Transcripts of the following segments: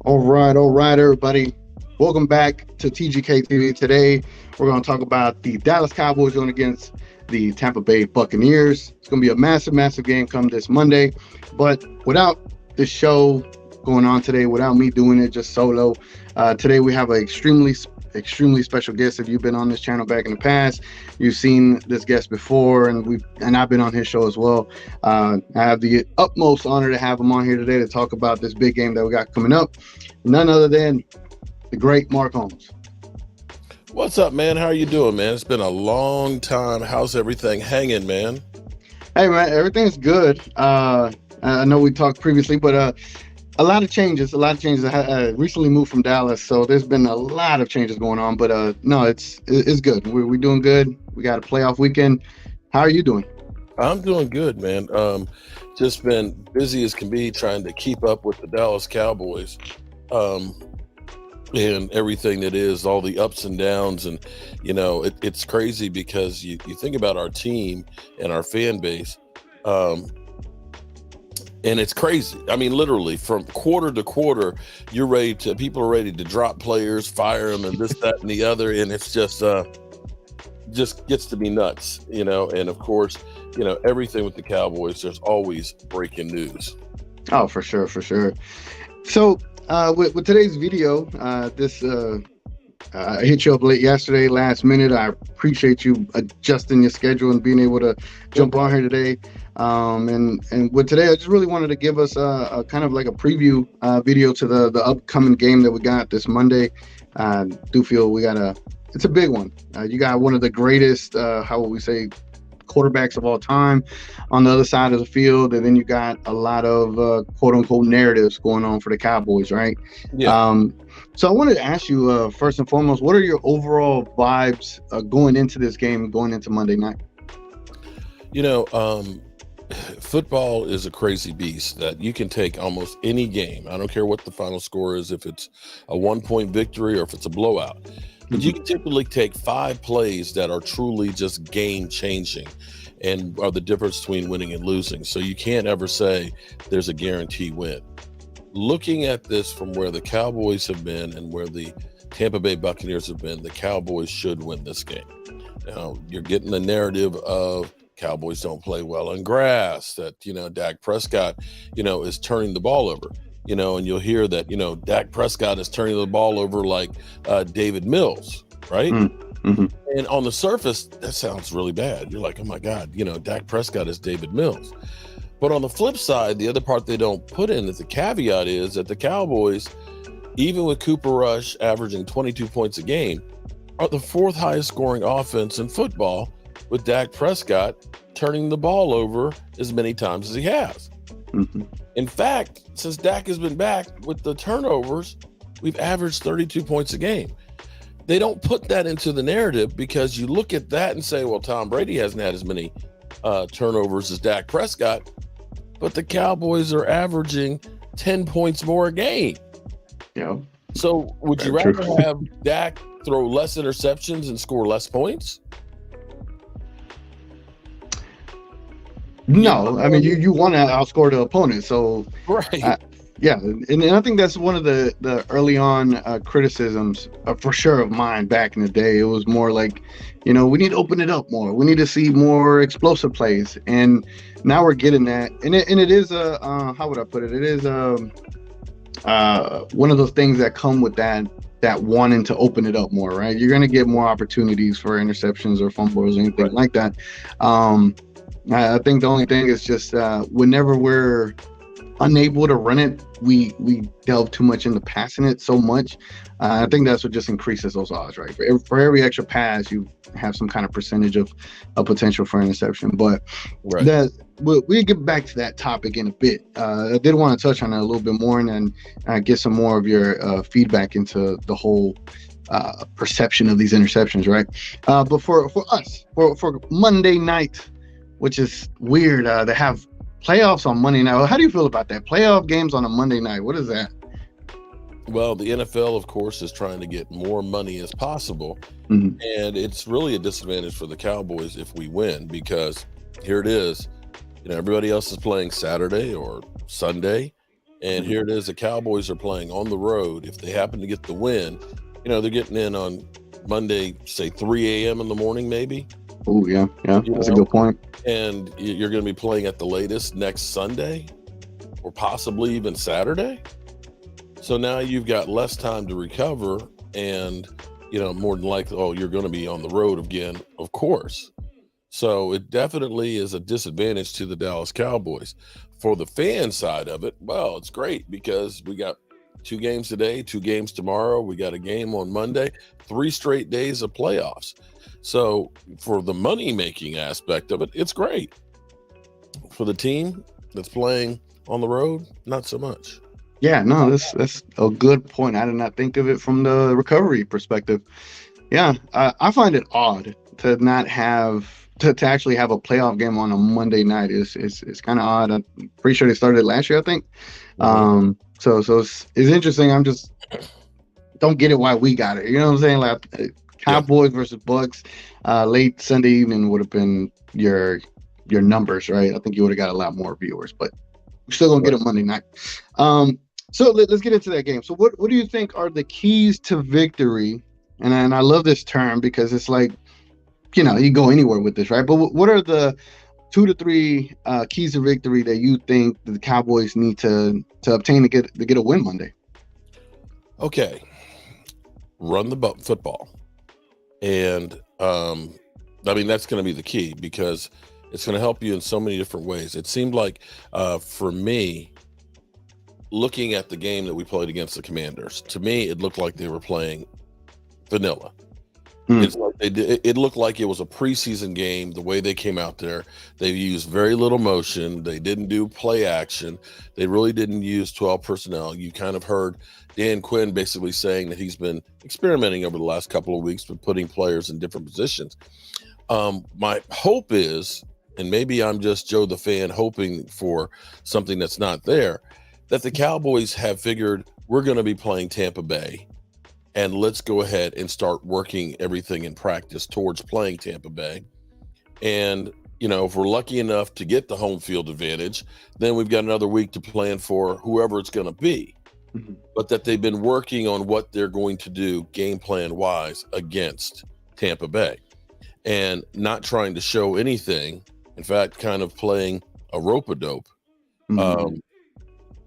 All right, everybody. Welcome back to TGK TV. Today, we're going to talk about the Dallas Cowboys going against the Tampa Bay Buccaneers. It's going to be a massive, massive game come this Monday. But without the show going on today, without me doing it just solo, today we have an extremely special guest. If you've been on this channel back in the past, you've seen this guest before, and I've been on his show as well. I have the utmost honor to have him on here today to talk about this big game that we got coming up. None other than the great Mark Holmes. What's up, man? How are you doing, man? It's been a long time. How's everything hanging, man? Hey, man, everything's good. I know we talked previously, but a lot of changes. I recently moved from Dallas, so there's been a lot of changes going on. But no, it's good. We're doing good. We got a playoff weekend. How are you doing? I'm doing good, man. Just been busy as can be trying to keep up with the Dallas Cowboys. And everything that is, all the ups and downs. And, it's crazy because you think about our team and our fan base, and it's crazy. I mean, literally from quarter to quarter, people are ready to drop players, fire them, and this, that, and the other. And it's just gets to be nuts, and of course, everything with the Cowboys, there's always breaking news. Oh, for sure. So, with today's video, I hit you up late yesterday, last minute. I appreciate you adjusting your schedule and being able to jump on here today. And with today, I just really wanted to give us a kind of like a preview video to the upcoming game that we got this Monday. I do feel it's a big one. You got one of the greatest, how would we say, quarterbacks of all time on the other side of the field, and then you got a lot of quote unquote narratives going on for the Cowboys, right? Yeah. So I wanted to ask you first and foremost, what are your overall vibes going into this game, going into Monday night? Football is a crazy beast that you can take almost any game. I don't care what the final score is, if it's a 1-point victory or if it's a blowout. But you can typically take 5 plays that are truly just game changing and are the difference between winning and losing. So you can't ever say there's a guaranteed win. Looking at this from where the Cowboys have been and where the Tampa Bay Buccaneers have been, the Cowboys should win this game. Now, you're getting the narrative of Cowboys don't play well on grass, that, Dak Prescott, is turning the ball over. And you'll hear that, Dak Prescott is turning the ball over like David Mills, right? Mm-hmm. And on the surface, that sounds really bad. You're like, oh my God, Dak Prescott is David Mills. But on the flip side, the other part they don't put in as a caveat is that the Cowboys, even with Cooper Rush averaging 22 points a game, are the 4th highest scoring offense in football, with Dak Prescott turning the ball over as many times as he has. Mm-hmm. In fact, since Dak has been back with the turnovers, we've averaged 32 points a game. They don't put that into the narrative because you look at that and say, well, Tom Brady hasn't had as many turnovers as Dak Prescott, but the Cowboys are averaging 10 points more a game. Yeah. So would you rather have Dak throw less interceptions and score less points? No, I mean you want to outscore the opponent, so right. Yeah, and I think that's one of the early on criticisms for sure of mine back in the day. It was more like, we need to open it up more. We need to see more explosive plays, and now we're getting that. And it is how would I put it? It is one of those things that come with that wanting to open it up more, right? You're gonna get more opportunities for interceptions or fumbles or anything like that. I think the only thing is just whenever we're unable to run it, we delve too much into passing it so much. I think that's what just increases those odds, right? For every extra pass, you have some kind of percentage of a potential for interception. But we'll get back to that topic in a bit. I did want to touch on it a little bit more and then get some more of your feedback into the whole perception of these interceptions, right? But for us, for Monday night, which is weird to have playoffs on Monday night. How do you feel about that? Playoff games on a Monday night. What is that? Well, the NFL, of course, is trying to get more money as possible. Mm-hmm. And it's really a disadvantage for the Cowboys if we win, because here it is. Everybody else is playing Saturday or Sunday, And here it is, the Cowboys are playing on the road. If they happen to get the win, they're getting in on Monday, say 3 a.m. in the morning, maybe. Oh, yeah. That's a good point. And you're going to be playing at the latest next Sunday or possibly even Saturday. So now you've got less time to recover, and more than likely, you're going to be on the road again, of course. So it definitely is a disadvantage to the Dallas Cowboys. For the fan side of it, well, it's great because we got 2 games today, 2 games tomorrow. We got a game on Monday, 3 straight days of playoffs. So for the money-making aspect of it, it's great. For the team that's playing on the road, not so much. Yeah, no, that's a good point. I did not think of it from the recovery perspective. Yeah, I find it odd to not have to actually have a playoff game on a Monday night. It's kind of odd. I'm pretty sure they started it last year, I think. So it's interesting. I'm just don't get it why we got it. You know what I'm saying? Like Cowboys versus Bucks, late Sunday evening would have been your numbers, right? I think you would have got a lot more viewers, but we're still gonna get a Monday night. So let's get into that game. So what do you think are the keys to victory? And I love this term because it's like, you go anywhere with this, right? But what are the 2 to 3 keys to victory that you think the Cowboys need to obtain to get a win Monday? Okay, run the football, and that's going to be the key because it's going to help you in so many different ways. It seemed like for me, looking at the game that we played against the Commanders, to me it looked like they were playing vanilla. It's like it looked like it was a preseason game. The way they came out there, they used very little motion. They didn't do play action. They really didn't use 12 personnel. You kind of heard Dan Quinn basically saying that he's been experimenting over the last couple of weeks with putting players in different positions. My hope is, and maybe I'm just Joe the fan hoping for something that's not there, that the Cowboys have figured we're going to be playing Tampa Bay. And let's go ahead and start working everything in practice towards playing Tampa Bay. And, if we're lucky enough to get the home field advantage, then we've got another week to plan for whoever it's going to be. But that they've been working on what they're going to do game plan wise against Tampa Bay and not trying to show anything. In fact, kind of playing a rope-a-dope.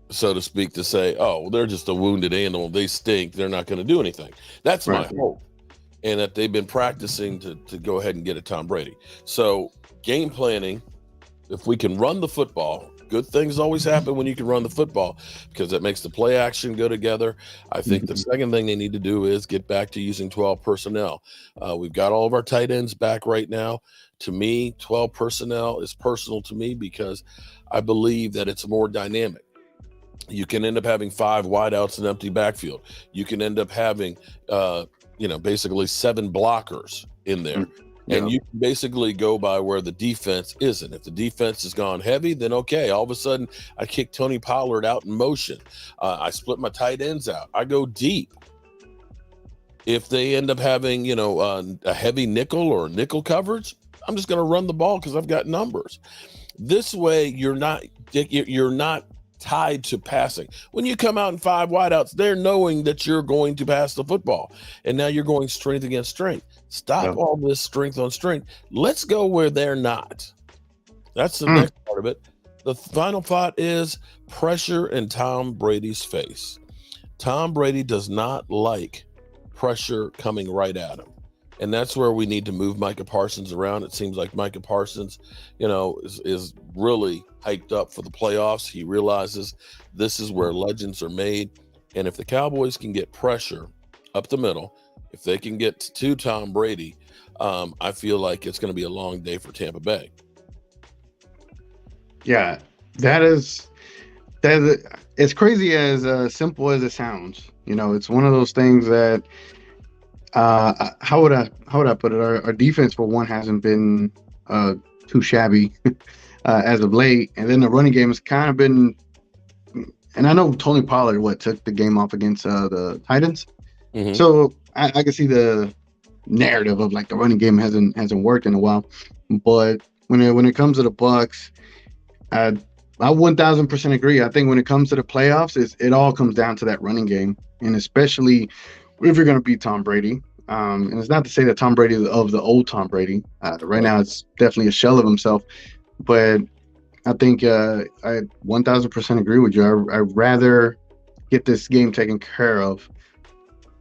So to speak, to say, they're just a wounded animal. They stink. They're not going to do anything. That's my hope. And that they've been practicing to go ahead and get at Tom Brady. So game planning, if we can run the football, good things always happen when you can run the football because that makes the play action go together. I think the second thing they need to do is get back to using 12 personnel. We've got all of our tight ends back right now. To me, 12 personnel is personal to me because I believe that it's more dynamic. You can end up having 5 wideouts and empty backfield. You can end up having, basically 7 blockers in there. And you can basically go by where the defense isn't. If the defense has gone heavy, then okay. All of a sudden, I kick Tony Pollard out in motion. I split my tight ends out. I go deep. If they end up having, a heavy nickel or nickel coverage, I'm just going to run the ball because I've got numbers. This way, you're not tied to passing. When you come out in 5 wideouts, they're knowing that you're going to pass the football. And now you're going strength against strength. Stop all this strength on strength. Let's go where they're not. That's the next part of it. The final thought is pressure in Tom Brady's face. Tom Brady does not like pressure coming right at him. And that's where we need to move Micah Parsons around. It seems like Micah Parsons, is really hyped up for the playoffs. He realizes this is where legends are made. And if the Cowboys can get pressure up the middle, if they can get to Tom Brady, I feel like it's going to be a long day for Tampa Bay. Yeah, that is as crazy as simple as it sounds. It's one of those things that how would I put it? Our defense, for one, hasn't been too shabby as of late, and then the running game has kind of been. And I know Tony Pollard took the game off against the Titans, so I can see the narrative of like the running game hasn't worked in a while. But when it comes to the Bucks, I 1000% agree. I think when it comes to the playoffs, it all comes down to that running game, and especially if you're going to beat Tom Brady. And it's not to say that Tom Brady is of the old Tom Brady. Right now, it's definitely a shell of himself. But I think I 1000% agree with you. I'd rather get this game taken care of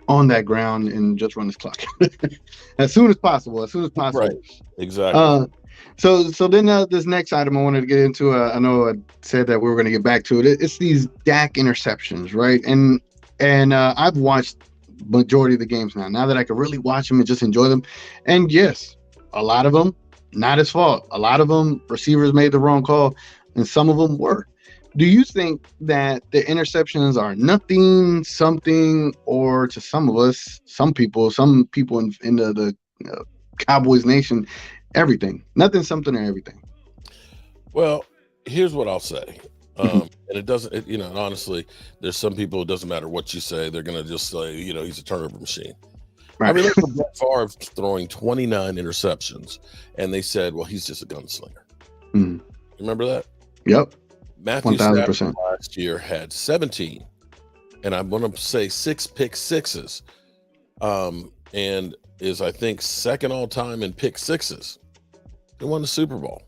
on that ground and just run this clock as soon as possible. As soon as possible. Right. Exactly. So then this next item I wanted to get into. I know I said that we were going to get back to it. It's these Dak interceptions, right? And I've watched majority of the games now. Now that I can really watch them and just enjoy them. And yes, a lot of them not his fault. A lot of them receivers made the wrong call, and some of them were. Do you think that the interceptions are nothing, something, or to some of us, some people in the Cowboys nation, everything, nothing, something, or everything? Well, here's what I'll say. And it doesn't, and honestly, there's some people, it doesn't matter what you say, they're going to just say, he's a turnover machine. Right. I remember Brett Favre throwing 29 interceptions, and they said, well, he's just a gunslinger. Remember that? Yep. Matthew Stafford last year had 17, and I'm going to say 6 pick sixes, and is, I think, second all time in pick sixes. They won the Super Bowl.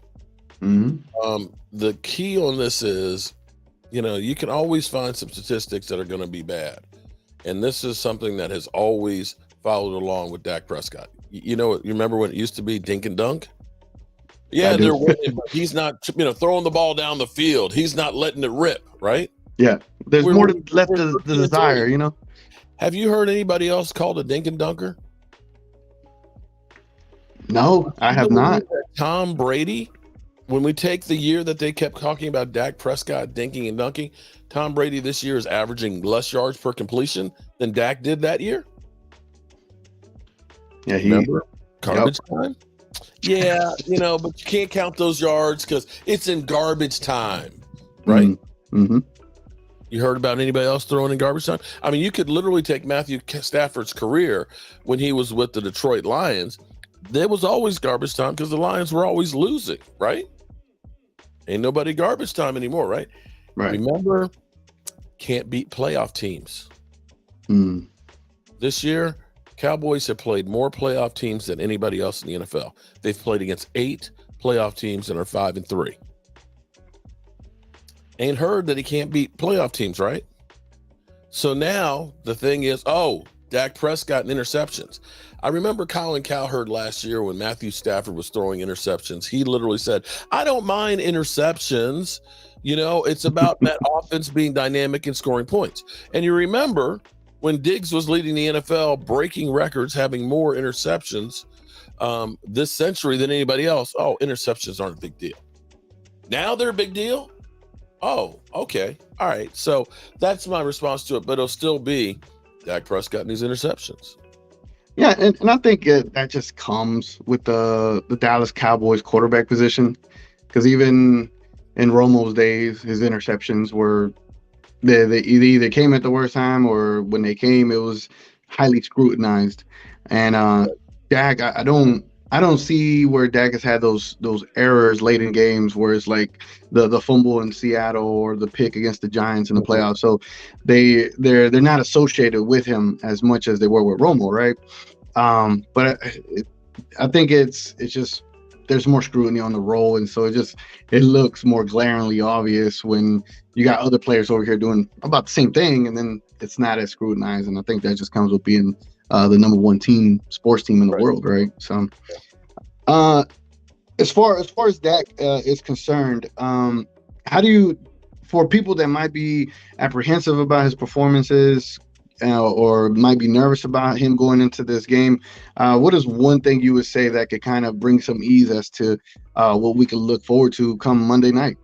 The key on this is, you can always find some statistics that are going to be bad. And this is something that has always followed along with Dak Prescott. You remember when it used to be dink and dunk? Yeah, they're winning, but he's not, throwing the ball down the field. He's not letting it rip, right? Yeah, there's more left to the desire, Have you heard anybody else called a dink and dunker? No, I have not. Tom Brady, when we take the year that they kept talking about Dak Prescott dinking and dunking, Tom Brady this year is averaging less yards per completion than Dak did that year. Yeah, remember garbage time? Yeah, but you can't count those yards because it's in garbage time, right? You heard about anybody else throwing in garbage time? I mean, you could literally take Matthew Stafford's career when he was with the Detroit Lions. There was always garbage time because the Lions were always losing, right? Ain't nobody garbage time anymore, right? Right. Remember, can't beat playoff teams. This year, Cowboys have played more playoff teams than anybody else in the NFL. They've played against 8 playoff teams and are 5-3. Ain't heard that he can't beat playoff teams, right? So now the thing is, Dak Prescott and interceptions. I remember Colin Cowherd last year when Matthew Stafford was throwing interceptions. He literally said, I don't mind interceptions. It's about that offense being dynamic and scoring points. And you remember when Diggs was leading the NFL, breaking records, having more interceptions this century than anybody else. Interceptions aren't a big deal. Now they're a big deal? Oh, okay. All right. So that's my response to it, but it'll still be Dak Prescott and these interceptions. Yeah, and I think that just comes with the Dallas Cowboys quarterback position, because even in Romo's days, his interceptions were they either came at the worst time, or when they came, it was highly scrutinized. And Dak, I don't see where Dak has had those errors late in games where it's like the fumble in Seattle or the pick against the Giants in the playoffs. So they're not associated with him as much as they were with Romo, right? But I think it's just there's more scrutiny on the role, and so it looks more glaringly obvious when you got other players over here doing about the same thing, and then it's not as scrutinized. And I think that just comes with being the number one sports team in the world, right? So, as far as Dak is concerned, how do you, for people that might be apprehensive about his performances or might be nervous about him going into this game, what is one thing you would say that could kind of bring some ease as to what we can look forward to come Monday night?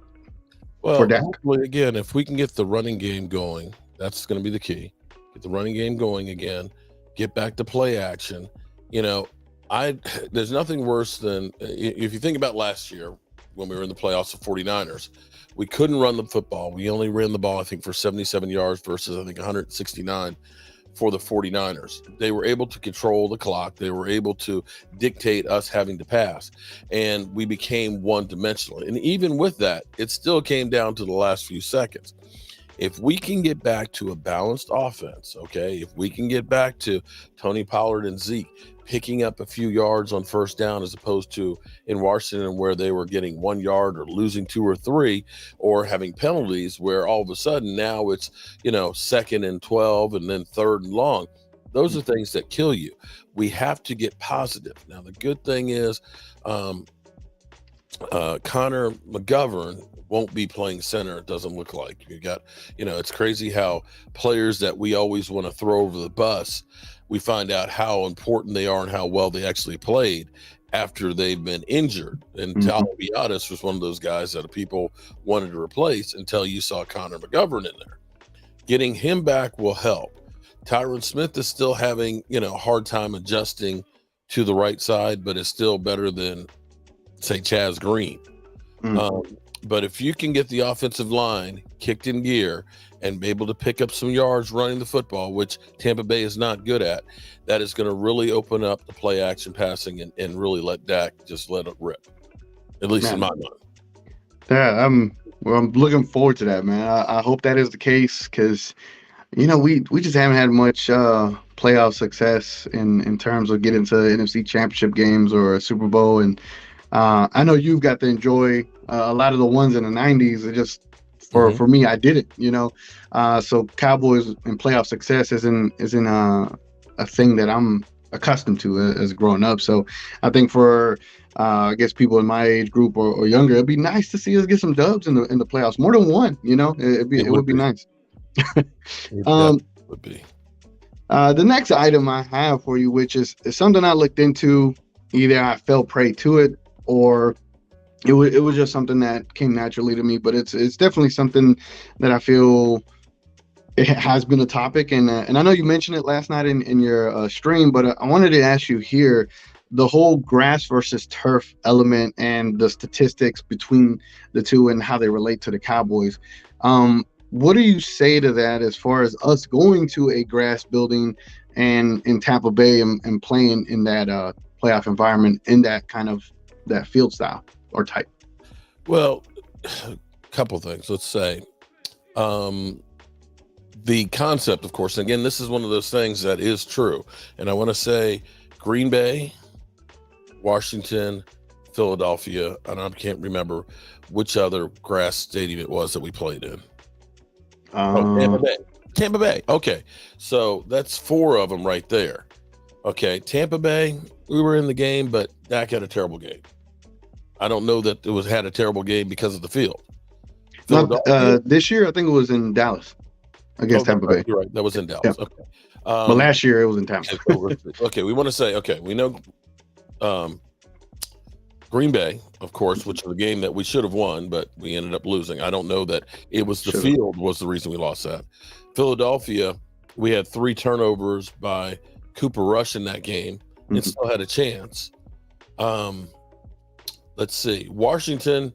Well, hopefully, again, if we can get the running game going, that's going to be the key. Get the running game going again. Get back to play action. There's nothing worse than if you think about last year when we were in the playoffs of 49ers, we couldn't run the football. We only ran the ball, I think, for 77 yards versus, I think, 169 for the 49ers. They were able to control the clock. They were able to dictate us having to pass, and we became one-dimensional. And even with that, it still came down to the last few seconds. If we can get back to a balanced offense, okay, if we can get back to Tony Pollard and Zeke picking up a few yards on first down, as opposed to in Washington where they were getting 1 yard or losing 2 or 3, or having penalties where all of a sudden now it's, 2nd and 12 and then 3rd and long. Those are things that kill you. We have to get positive. Now, the good thing is Connor McGovern won't be playing center. It doesn't look like. You got, it's crazy how players that we always want to throw over the bus, we find out how important they are and how well they actually played after they've been injured. And I'll be honest, was one of those guys that people wanted to replace until you saw Connor McGovern in there. Getting him back will help. Tyron Smith is still having, a hard time adjusting to the right side, but is still better than, say, Chaz Green. But if you can get the offensive line kicked in gear and be able to pick up some yards running the football, which Tampa Bay is not good at, that is going to really open up the play action passing and really let Dak just let it rip, at least in my mind. Yeah, I'm looking forward to that, man. I hope that is the case because, we just haven't had much playoff success in terms of getting to NFC championship games or a Super Bowl. And I know you've got to enjoy a lot of the ones in the 90s. It just for me, I didn't, so Cowboys and playoff success isn't a thing that I'm accustomed to as growing up. So I think for I guess people in my age group or younger, it'd be nice to see us get some dubs in the playoffs, more than one. It would be nice. Would be. The next item I have for you, which is something I looked into, either I fell prey to it or it was just something that came naturally to me, but it's definitely something that I feel it has been a topic, and I know you mentioned it last night in your stream, but I wanted to ask you here the whole grass versus turf element and the statistics between the two and how they relate to the Cowboys. What do you say to that as far as us going to a grass building and in Tampa Bay and playing in that playoff environment in that kind of that field style or type? Well, a couple things. Let's say the concept, of course, and again, this is one of those things that is true. And I want to say Green Bay, Washington, Philadelphia, and I can't remember which other grass stadium it was that we played in. Tampa Bay. Okay. So that's 4 of them right there. Okay. Tampa Bay, we were in the game, but Dak had a terrible game. I don't know that it had a terrible game because of the field. This year, I think it was in Dallas against Tampa Bay. You're right. That was in Dallas. Yeah. Okay. But last year it was in Tampa. Okay. We want to say, we know Green Bay, of course, which was a game that we should have won, but we ended up losing. I don't know that it was the field was the reason we lost that. Philadelphia, we had 3 turnovers by Cooper Rush in that game and still had a chance. Let's see. Washington,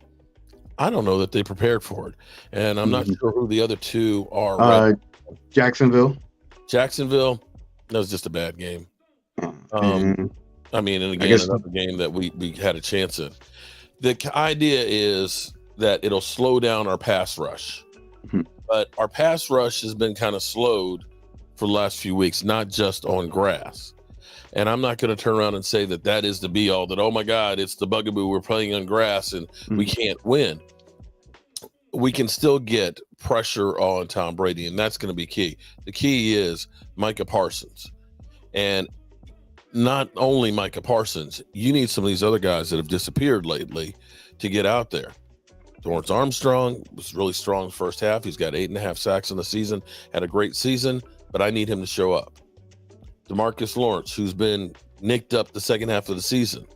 I don't know that they prepared for it. And I'm not sure who the other 2 are. Jacksonville, that was just a bad game. I mean, and again, another game that we had a chance in. The idea is that it'll slow down our pass rush. But our pass rush has been kind of slowed for the last few weeks, not just on grass. And I'm not going to turn around and say that is the be all, that, oh my God, it's the bugaboo, we're playing on grass and we can't win. We can still get pressure on Tom Brady, and that's going to be key. The key is Micah Parsons. And not only Micah Parsons, you need some of these other guys that have disappeared lately to get out there. Dorrance Armstrong was really strong the first half. He's got 8.5 sacks in the season, had a great season, but I need him to show up. DeMarcus Lawrence, who's been nicked up the second half of the season,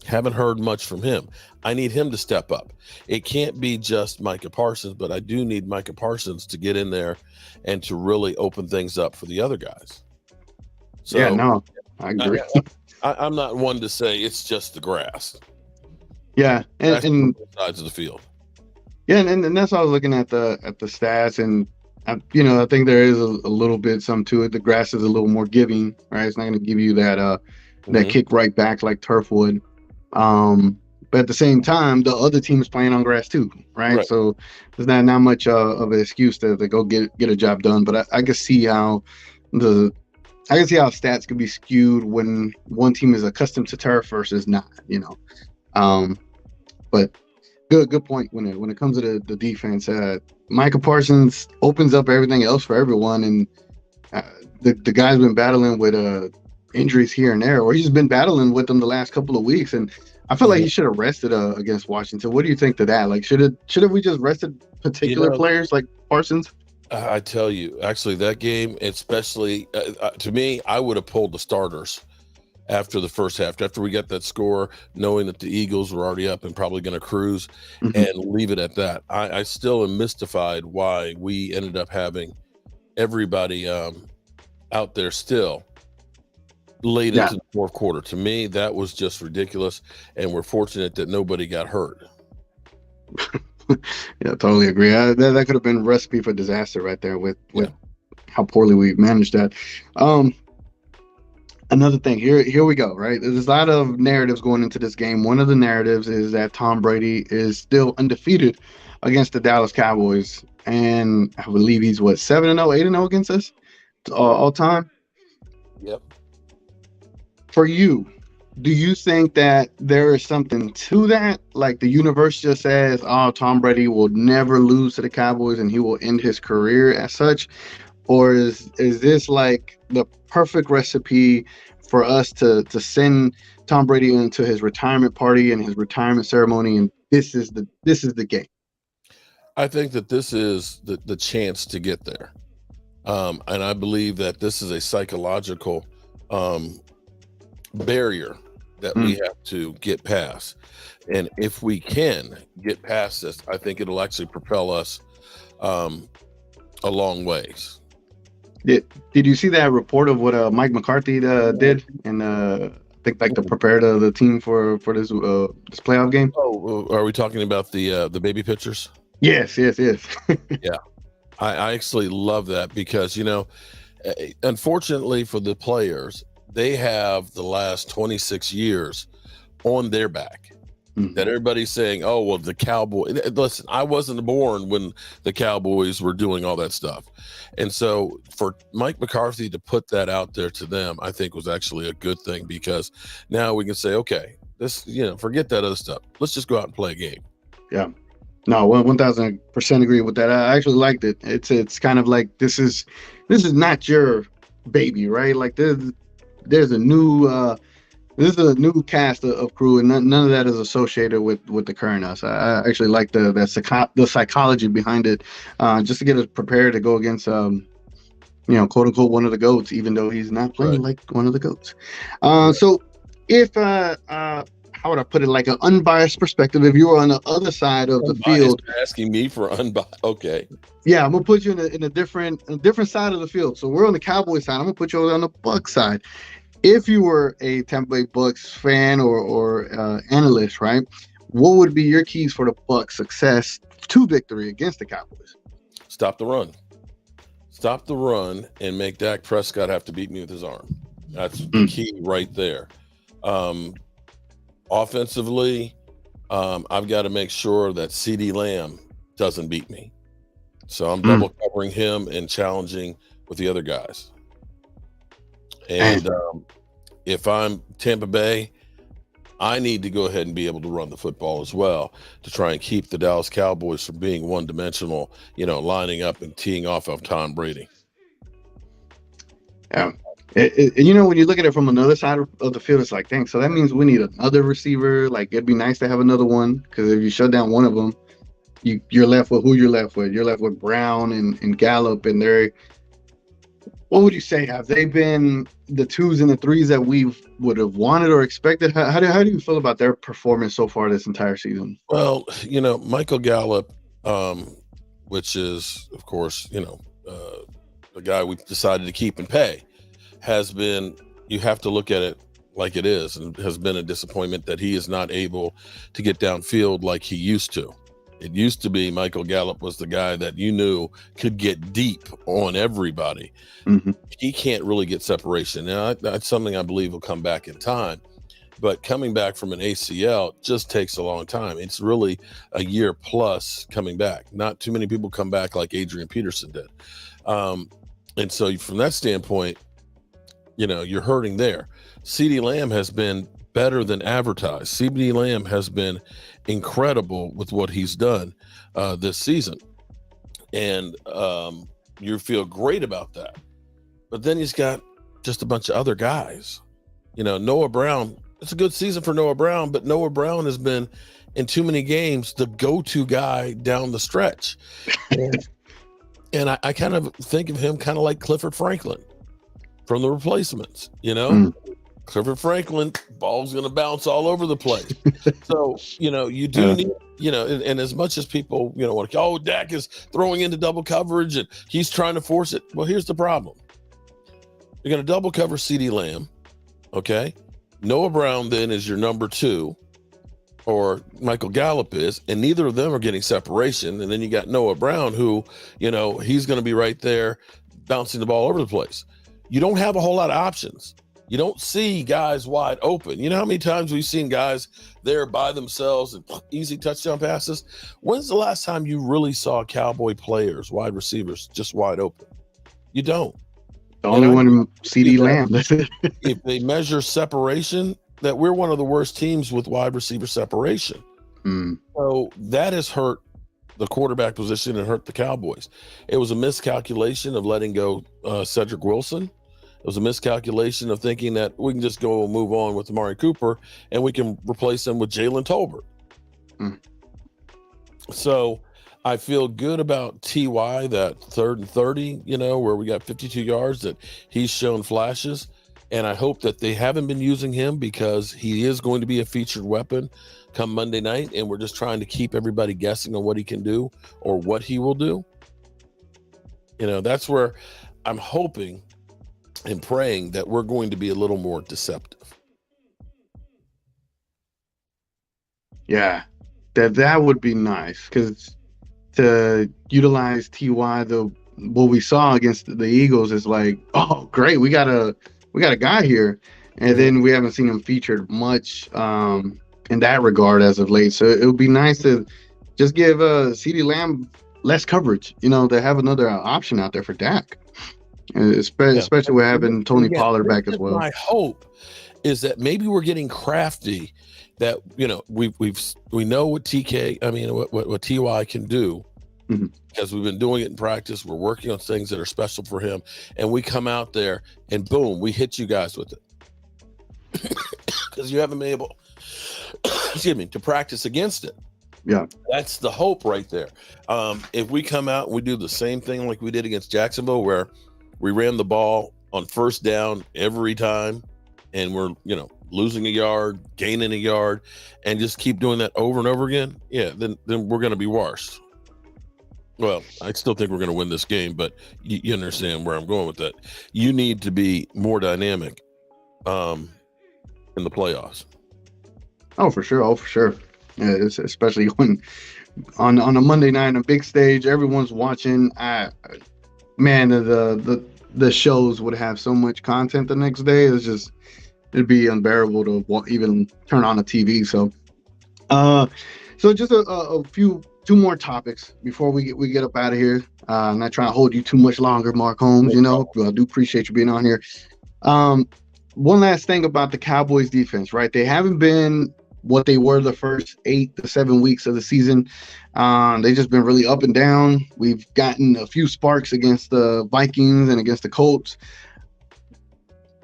haven't heard much from him. I need him to step up. It can't be just Micah Parsons, but I do need Micah Parsons to get in there and to really open things up for the other guys. So, yeah, no, I agree. I'm not one to say it's just the grass. Yeah, and sides of the field. Yeah, and that's why I was looking at the stats, and I think there is a little bit some to it. The grass is a little more giving, right? It's not going to give you that Mhm. kick right back like turf would. Um, but at the same time, the other team is playing on grass too, right? Right. So there's not much of an excuse to go get a job done. But I can see how the I can see how stats could be skewed when one team is accustomed to turf versus not. Um, but good point when it comes to the defense. Micah Parsons opens up everything else for everyone, and uh, the guy's been battling with injuries here and there, or he's been battling with them the last couple of weeks. And I feel like Mhm. he should have rested against Washington. What do you think to that? Like, should have we just rested You particular know, players like Parsons? I tell you, actually, that game, especially to me, I would have pulled the starters after the first half, after we got that score, knowing that the Eagles were already up and probably going to cruise, Hmm. and leave it at that. I still am mystified why we ended up having everybody out there still late Yeah, into the fourth quarter. To me, that was just ridiculous, and we're fortunate that nobody got hurt. yeah, totally agree. That could have been a recipe for disaster right there with Yeah. how poorly we managed that. Um, Another thing here we go, right? There's a lot of narratives going into this game. One of the narratives is that Tom Brady is still undefeated against the Dallas Cowboys, and I believe he's what 7-0, 8-0 against us all time. Yep. For you, do you think that there is something to that? Like the universe just says, "Oh, Tom Brady will never lose to the Cowboys, and he will end his career as such," or is this like the perfect recipe for us to send Tom Brady into his retirement party and his retirement ceremony, and this is the game? I think that this is the chance to get there. And I believe that this is a psychological um, barrier that we Mm, have to get past. And if we can get past this, I think it'll actually propel us um, a long ways. did you see that report of what Mike McCarthy did and I think like to prepare the team for this playoff game? Oh, are we talking about the baby pitchers? Yes, yes, yes. Yeah, I actually love that because unfortunately for the players, they have the last 26 years on their back. That Mhm. everybody's saying, "Oh, well, the Cowboy." Listen, I wasn't born when the Cowboys were doing all that stuff, and so for Mike McCarthy to put that out there to them, I think was actually a good thing because now we can say, "Okay, this, forget that other stuff. Let's just go out and play a game." Yeah. No, 1,000% agree with that. I actually liked it. It's kind of like this is not your baby, right? Like there's a new this is a new cast of crew, and none of that is associated with the current us. I actually like the psychology behind it, just to get us prepared to go against quote unquote one of the goats, even though he's not playing Right. like one of the goats. Right. So if how would I put it, like an unbiased perspective, if you were on the other side of the Unbiased. field, You're asking me for unbiased. Okay. yeah, I'm gonna put you in a different side of the field. So we're on the Cowboys side. I'm gonna put you on the Bucks side. If you were a Tampa Bay Bucks fan or analyst, right? What would be your keys for the Bucks' success to victory against the Cowboys? Stop the run. Stop the run and make Dak Prescott have to beat me with his arm. That's the Mm, key right there. Um, Offensively, I've got to make sure that CD Lamb doesn't beat me. So I'm mm, double covering him and challenging with the other guys. man, And if I'm Tampa Bay, I need to go ahead and be able to run the football as well to try and keep the Dallas Cowboys from being one dimensional, lining up and teeing off of Tom Brady. yeah. When you look at it from another side of the field, it's like, dang, so that means we need another receiver. Like, it'd be nice to have another one because if you shut down one of them, you're left with who you're left with. You're left with Brown and Gallup, and what would you say? Have they been the twos and the threes that we would have wanted or expected? How do you feel about their performance so far this entire season? Well, Michael Gallup, which is, of course, the guy we decided to keep and pay, has been, you have to look at it like it is, and has been a disappointment that he is not able to get downfield like he used to. It used to be Michael Gallup was the guy that you knew could get deep on everybody. He can't really get separation. Now, that's something I believe will come back in time. But coming back from an ACL just takes a long time. It's really a year plus coming back. Not too many people come back like Adrian Peterson did. And so from that standpoint, you're hurting there. CeeDee Lamb has been better than advertised. CeeDee Lamb has been incredible with what he's done this season. And you feel great about that. But then he's got just a bunch of other guys. Noah Brown, it's a good season for Noah Brown, but Noah Brown has been in too many games the go-to guy down the stretch. And I kind of think of him kind of like Clifford Franklin from the Replacements, Clifford Franklin, ball's going to bounce all over the place. So, you do need, and as much as people, want Dak is throwing into double coverage and he's trying to force it. Well, here's the problem. You're going to double cover CeeDee Lamb. Okay. Noah Brown then is your number 2, or Michael Gallup is, and neither of them are getting separation. And then you got Noah Brown who, he's going to be right there bouncing the ball over the place. You don't have a whole lot of options. You don't see guys wide open. You know how many times we've seen guys there by themselves and easy touchdown passes? When's the last time you really saw Cowboy players, wide receivers, just wide open? You don't. The only one, CeeDee Lamb. If they measure separation, that we're one of the worst teams with wide receiver separation. So that has hurt the quarterback position and hurt the Cowboys. It was a miscalculation of letting go Cedric Wilson. It was a miscalculation of thinking that we can just go and move on with Amari Cooper and we can replace him with Jalen Tolbert. So I feel good about T.Y., that 3rd and 30, where we got 52 yards, that he's shown flashes. And I hope that they haven't been using him because he is going to be a featured weapon come Monday night. And we're just trying to keep everybody guessing on what he can do or what he will do. That's where I'm hoping and praying that we're going to be a little more deceptive. Yeah, that would be nice, because to utilize T.Y., what we saw against the Eagles is like, oh, great, we got a guy here, and then we haven't seen him featured much in that regard as of late. So it would be nice to just give CeeDee Lamb less coverage, to have another option out there for Dak, especially with having Tony Pollard back as well. My hope is that maybe we're getting crafty. That we know what what T.Y. can do, because we've been doing it in practice. We're working on things that are special for him, and we come out there and boom, we hit you guys with it because you haven't been able, to practice against it. Yeah, that's the hope right there. If we come out and we do the same thing like we did against Jacksonville, where we ran the ball on first down every time, and we're losing a yard, gaining a yard, and just keep doing that over and over again, then we're going to be worse. Well, I still think we're going to win this game, but you understand where I'm going with that. You need to be more dynamic in the playoffs. Oh, for sure. Yeah, especially when on a Monday night, a big stage, everyone's watching. The shows would have so much content the next day. It'd be unbearable to even turn on a TV. So just two more topics before we get up out of here. I'm not trying to hold you too much longer, Mark Holmes. I do appreciate you being on here. One last thing about the Cowboys defense, right? They haven't been what they were the first 8 to 7 weeks of the season. They've just been really up and down. We've gotten a few sparks against the Vikings and against the Colts.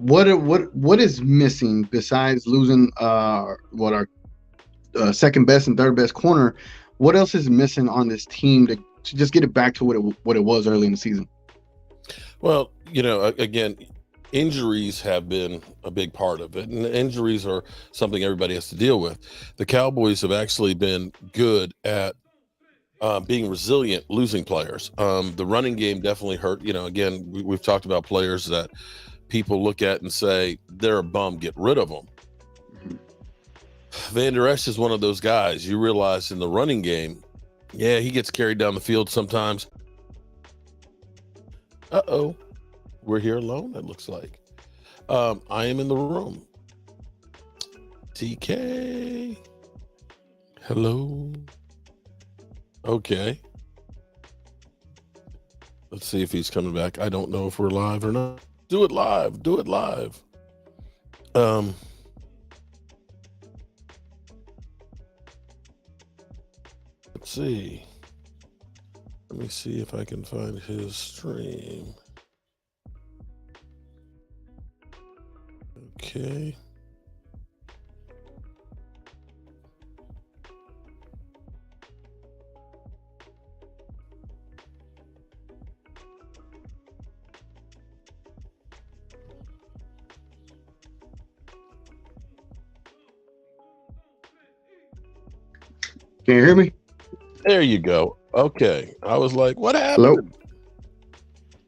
What is missing besides losing our second best and third best corner? What else is missing on this team to just get it back to what it was early in the season? Well, again, injuries have been a big part of it, and injuries are something everybody has to deal with. The Cowboys have actually been good at being resilient, losing players. The running game definitely hurt. Again, we've talked about players that people look at and say they're a bum, get rid of them. Van Der Esch is one of those guys. You realize in the running game, Yeah, he gets carried down the field sometimes. Uh-oh. We're here alone, it looks like. I am in the room. TK. Hello. Okay. Let's see if he's coming back. I don't know if we're live or not. Do it live. Do it live. Let's see. Let me see if I can find his stream. Okay. Can you hear me? There you go. Okay. I was like, what happened? Hello?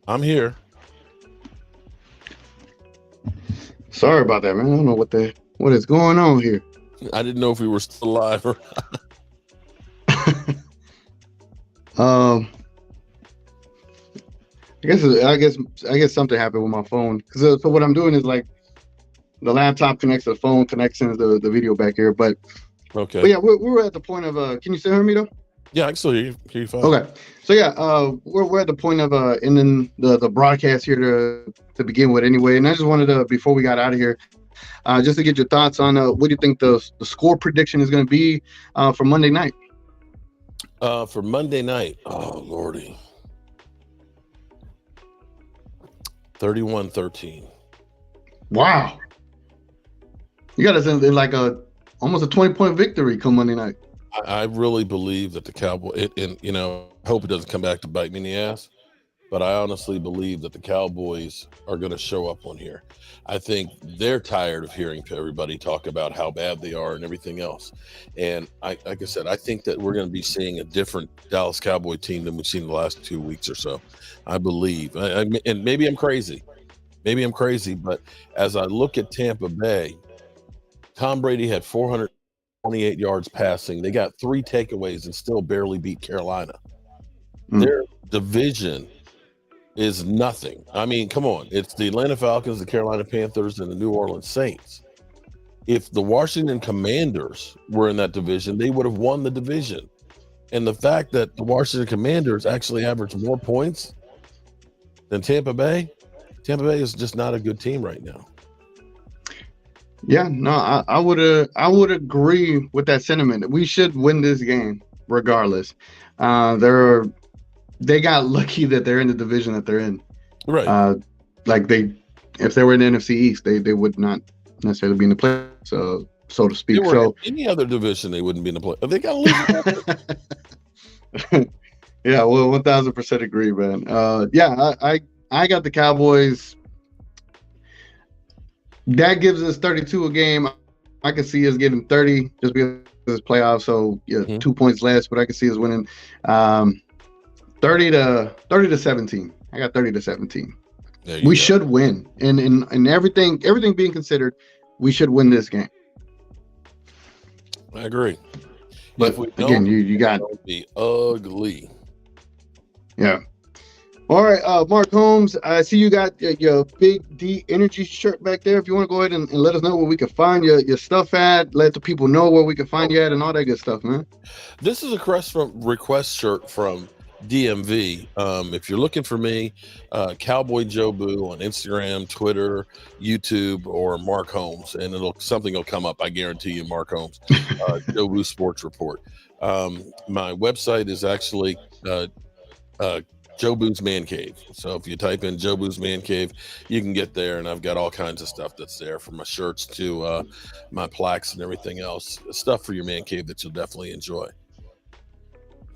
I'm here. Sorry about that, man. I don't know what is going on here. I didn't know if we were still alive or I guess something happened with my phone. Because so what I'm doing is like the laptop connects to the phone, connects into the video back here. But yeah, we're at the point of can you still hear me though? Yeah, I can still hear you fine. Okay. So yeah, we're at the point of ending the broadcast here to begin with anyway. And I just wanted to, before we got out of here, just to get your thoughts on what do you think the score prediction is going to be for Monday night? For Monday night, oh lordy, 31-13. Wow. You got us in like almost a 20-point victory come Monday night. I really believe that the Cowboys, and I hope it doesn't come back to bite me in the ass, but I honestly believe that the Cowboys are going to show up on here. I think they're tired of hearing everybody talk about how bad they are and everything else. And like I said, I think that we're going to be seeing a different Dallas Cowboy team than we've seen the last 2 weeks or so. I believe, and maybe I'm crazy, but as I look at Tampa Bay, Tom Brady had 428 yards passing. They got 3 takeaways and still barely beat Carolina. Their division is nothing. I mean, come on. It's the Atlanta Falcons, the Carolina Panthers, and the New Orleans Saints. If the Washington Commanders were in that division, they would have won the division. And the fact that the Washington Commanders actually average more points than Tampa Bay is just not a good team right now. Yeah, no, I would agree with that sentiment. We should win this game regardless. They got lucky that they're in the division that they're in. Right. If they were in the NFC East, they would not necessarily be in the playoffs, so to speak. So any other division, they wouldn't be in the playoffs. They got to lose. Yeah, well, 1,000% agree, man. Yeah, I got the Cowboys. That gives us 32 a game. I can see us getting 30 just because it's playoffs. So yeah, 2 points less, but I can see us winning 30 to 17. I got 30 to 17. We should win, and everything being considered, we should win this game. I agree. But again, you got to be ugly. Yeah. All right, Mark Holmes, I see you got your Big D Energy shirt back there. If you want to go ahead and let us know where we can find your stuff at, let the people know where we can find you at and all that good stuff, man. This is a request shirt from DMV. If you're looking for me, Cowboy Joe Boo on Instagram, Twitter, YouTube, or Mark Holmes, and something will come up. I guarantee you, Mark Holmes, Joe Boo Sports Report. My website is actually Joe Boo's Man Cave. So if you type in Joe Boo's Man Cave, you can get there, and I've got all kinds of stuff that's there, from my shirts to my plaques and everything else. Stuff for your man cave that you'll definitely enjoy.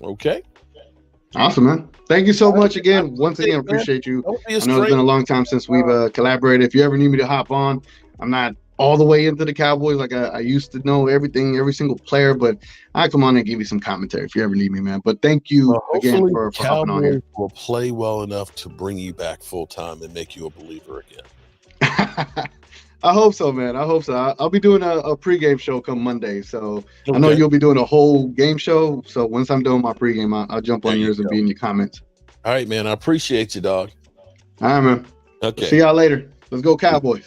Okay. Awesome, man. Thank you so much again. Once again, appreciate you. I know it's been a long time since we've collaborated. If you ever need me to hop on, I'm not all the way into the Cowboys like I used to know everything, every single player, but I come on and give you some commentary if you ever need me, man. But thank you again for hopping on here. Will play well enough to bring you back full time and make you a believer again. I hope so, man. I hope so. I'll be doing a pregame show come Monday. So I know Okay. you'll be doing a whole game show. So once I'm doing my pregame, I'll jump on yours and be in your comments. All right, man. I appreciate you, dog. All right, man. Okay. See y'all later. Let's go Cowboys.